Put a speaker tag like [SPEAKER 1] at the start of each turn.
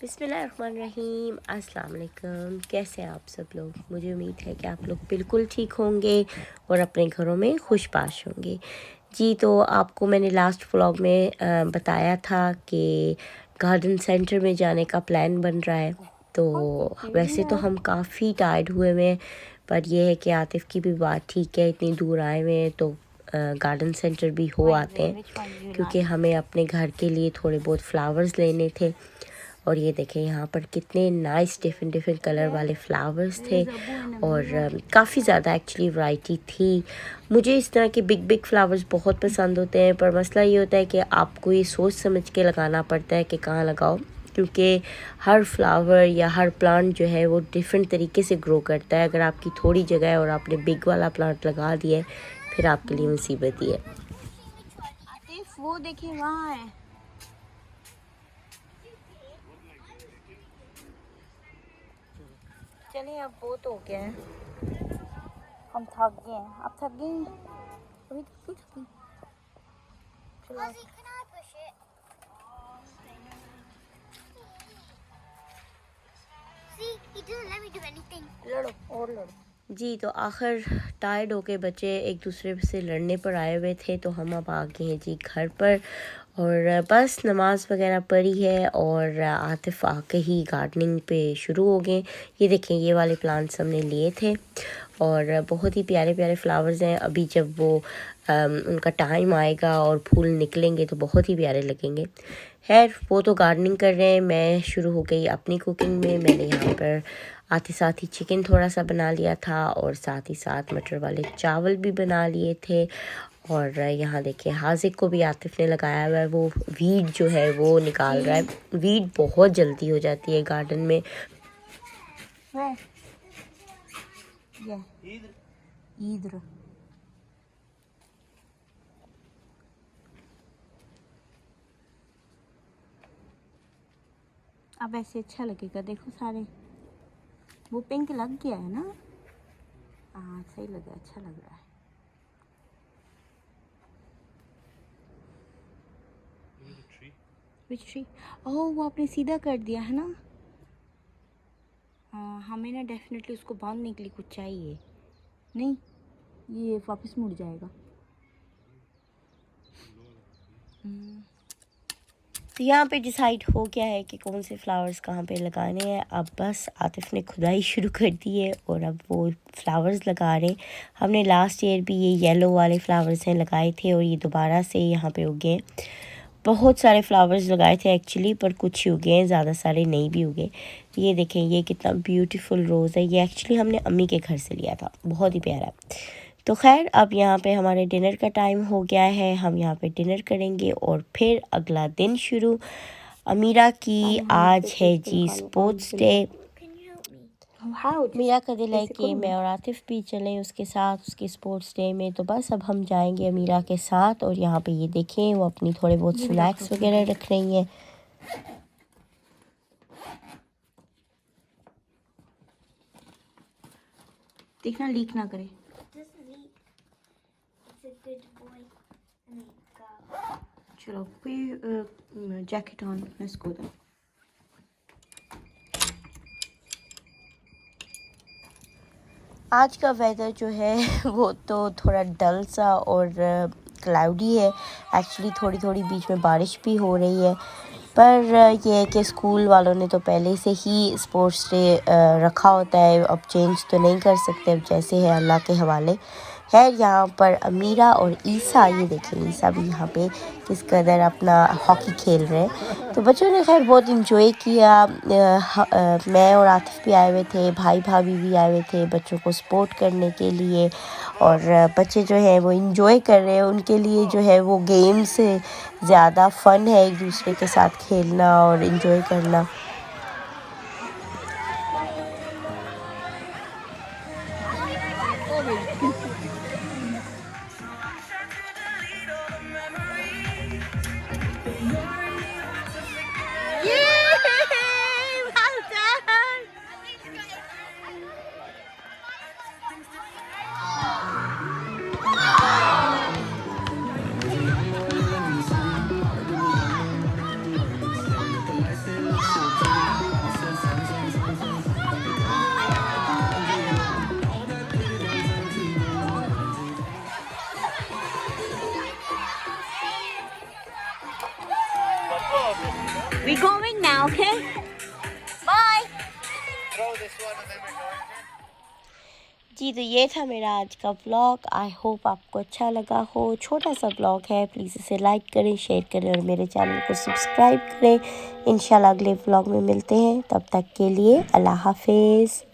[SPEAKER 1] बिस्मिल्लाहिर्रहमानिर्रहीम। अस्सलाम वालेकुम। कैसे हैं आप सब लोग? मुझे उम्मीद है कि आप लोग बिल्कुल ठीक होंगे और अपने घरों में खुशबाश होंगे। जी, तो आपको मैंने लास्ट व्लॉग में बताया था कि गार्डन सेंटर में जाने का प्लान बन रहा है। तो वैसे तो हम काफ़ी टायर्ड हुए हुए हैं, पर यह है कि आतिफ़ की भी बात ठीक है, इतनी दूर आए हुए हैं तो गार्डन सेंटर भी हो आते हैं, क्योंकि हमें अपने घर के लिए थोड़े बहुत फ्लावर्स लेने थे। और ये देखें यहाँ पर कितने नाइस डिफरेंट डिफरेंट कलर वाले फ्लावर्स थे और काफ़ी ज़्यादा एक्चुअली वैरायटी थी। मुझे इस तरह के बिग बिग फ्लावर्स बहुत पसंद होते हैं, पर मसला ये होता है कि आपको ये सोच समझ के लगाना पड़ता है कि कहाँ लगाओ, क्योंकि हर फ्लावर या हर प्लांट जो है वो डिफरेंट तरीके से ग्रो करता है। अगर आपकी थोड़ी जगह है और आपने बिग वाला प्लांट लगा दिया है, फिर आपके लिए मुसीबत ही है।
[SPEAKER 2] वो देखिए वहाँ है।
[SPEAKER 1] चलिए, अब बहुत हो गया है,
[SPEAKER 2] हम थक गए हैं। आप थक गए हैं? अभी तक नहीं थके?
[SPEAKER 1] लड़ो और लड़ो। जी, तो आखिर टायर्ड होके बच्चे एक दूसरे से लड़ने पर आए हुए थे, तो हम अब आ गए हैं जी घर पर और बस नमाज वगैरह पढ़ी है और आतिफ़ आके ही गार्डनिंग पे शुरू हो गए। ये देखें, ये वाले प्लांट्स हमने लिए थे और बहुत ही प्यारे प्यारे फ्लावर्स हैं। अभी जब वो उनका टाइम आएगा और फूल निकलेंगे तो बहुत ही प्यारे लगेंगे। खैर, वो तो गार्डनिंग कर रहे हैं, मैं शुरू हो गई अपनी कुकिंग में। मैंने यहाँ पर आते साथ ही चिकन थोड़ा सा बना लिया था और साथ ही साथ मटर वाले चावल भी बना लिए थे। और यहाँ देखिए, हाजिक को भी आतिफ ने लगाया हुआ है, वो वीड जो है वो निकाल रहा है। वीड बहुत जल्दी हो जाती है गार्डन में।
[SPEAKER 2] इधर अब ऐसे अच्छा लगेगा। देखो सारे वो पिंक लग गया है ना। हाँ, सही लगा, अच्छा लग रहा है। Which tree? ओह, वो आपने सीधा कर दिया है ना। हाँ, हमें ना डेफिनेटली उसको बांधने के लिए कुछ चाहिए। नहीं, ये वापस मुड़ जाएगा।
[SPEAKER 1] तो यहाँ पे डिसाइड हो गया है कि कौन से फ्लावर्स कहाँ पे लगाने हैं। अब बस आतिफ ने खुदाई शुरू कर दी है और अब वो फ्लावर्स लगा रहे हैं। हमने लास्ट ईयर भी ये येलो वाले फ्लावर्स हैं लगाए थे और ये दोबारा से यहाँ पे उगे। बहुत सारे फ्लावर्स लगाए थे एक्चुअली, पर कुछ ही उगे हैं, ज़्यादा सारे नहीं भी उगे। ये देखें, ये कितना ब्यूटीफुल रोज़ है। ये एक्चुअली हमने अम्मी के घर से लिया था, बहुत ही प्यारा। तो खैर, अब यहाँ पे हमारे डिनर का टाइम हो गया है, हम यहाँ पे डिनर करेंगे और फिर अगला दिन शुरू। अमीरा की आज है जी स्पोर्ट्स डे। मीरा का दिल है कि मैं और आतिफ भी चलें उसके साथ उसके स्पोर्ट्स डे में, तो बस अब हम जाएंगे अमीरा के साथ। और यहाँ पे ये देखें, वो अपनी थोड़े बहुत स्नैक्स वगैरह रख रही हैं।
[SPEAKER 2] देखना लीक ना करे। चलो, jacket on, let's go then.
[SPEAKER 1] आज का वेदर जो है वो तो थोड़ा डल सा और क्लाउडी है। एक्चुअली थोड़ी थोड़ी बीच में बारिश भी हो रही है, पर ये है कि स्कूल वालों ने तो पहले से ही स्पोर्ट्स डे रखा होता है, अब चेंज तो नहीं कर सकते, अब जैसे है अल्लाह के हवाले। है यहाँ पर अमीरा और ईसा, ये देखिए ईसा भी यहाँ पे किस कदर अपना हॉकी खेल रहे हैं। तो बच्चों ने खैर बहुत इंजॉय किया। मैं और आतिफ भी आए हुए थे, भाई भाभी भी आए हुए थे बच्चों को सपोर्ट करने के लिए। और बच्चे जो हैं वो इंजॉय कर रहे हैं, उनके लिए जो है वो गेम से ज़्यादा फ़न है एक दूसरे के साथ खेलना और इंजॉय करना।
[SPEAKER 2] We going now, okay? Bye.
[SPEAKER 1] जी तो ये था मेरा आज का व्लॉग। आई होप आपको अच्छा लगा हो। छोटा सा व्लॉग है, प्लीज़ इसे लाइक करें, शेयर करें और मेरे चैनल को सब्सक्राइब करें। इंशाल्लाह अगले व्लॉग में मिलते हैं, तब तक के लिए अल्लाह हाफिज़।